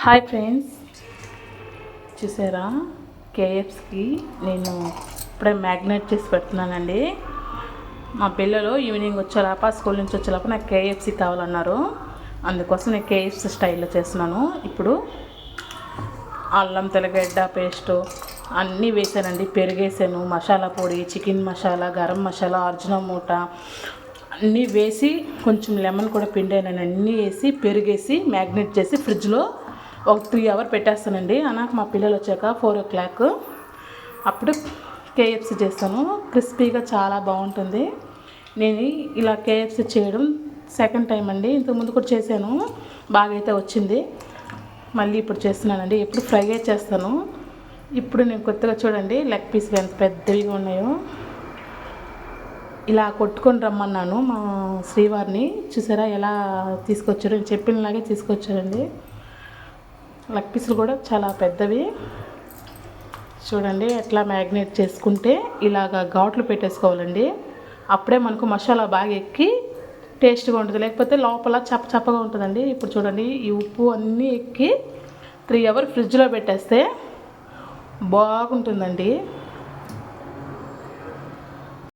Hi friends, చూసారా కేఎఫ్స్కి నేను ఇప్పుడే మ్యాగ్నేట్ చేసి పెడుతున్నానండి. మా పిల్లలు ఈవినింగ్ వచ్చేలాప స్కూల్ నుంచి వచ్చేలాప నాకు కేఎఫ్సీ కావాలన్నారు. అందుకోసం నేను కేఎఫ్సీ స్టైల్లో చేస్తున్నాను. ఇప్పుడు అల్లం తెల్లగడ్డ పేస్టు అన్నీ వేసానండి. పెరిగేసాను, మసాలా పొడి, చికెన్ మసాలా, గరం మసాలా, అర్జునమోటా అన్నీ వేసి కొంచెం లెమన్ కూడా పిండాను. అన్నీ వేసి పెరిగేసి మ్యాగ్నేట్ చేసి ఫ్రిడ్జ్లో ఒక 3 hours పెట్టేస్తానండి. నాకు మా పిల్లలు వచ్చాక 4 o'clock అప్పుడు కేఎఫ్సీ చేస్తాను. క్రిస్పీగా చాలా బాగుంటుంది. నేను ఇలా కేఎఫ్సీ చేయడం సెకండ్ టైం అండి. ఇంతకుముందు కూడా చేశాను, బాగా అయితే వచ్చింది. మళ్ళీ ఇప్పుడు చేస్తున్నానండి. ఎప్పుడు ఫ్రైగా చేస్తాను. ఇప్పుడు నేను కొత్తగా చూడండి లెగ్ పీస్లు ఎంత పెద్దవిగా ఉన్నాయో. ఇలా కొట్టుకొని రమ్మన్నాను మా శ్రీవారిని. చూసారా ఎలా తీసుకొచ్చారు, నేను చెప్పినలాగే తీసుకొచ్చారండి. లెగ్ పీసులు కూడా చాలా పెద్దవి. చూడండి ఎట్లా మ్యాగ్నేట్ చేసుకుంటే ఇలాగ ఘాట్లు పెట్టేసుకోవాలండి. అప్పుడే మనకు మసాలా బాగా ఎక్కి టేస్ట్గా ఉంటుంది. లేకపోతే లోపల చప్పగా ఉంటుందండి. ఇప్పుడు చూడండి ఈ ఉప్పు అన్నీ ఎక్కి 3 hours ఫ్రిడ్జ్లో పెట్టేస్తే బాగుంటుందండి.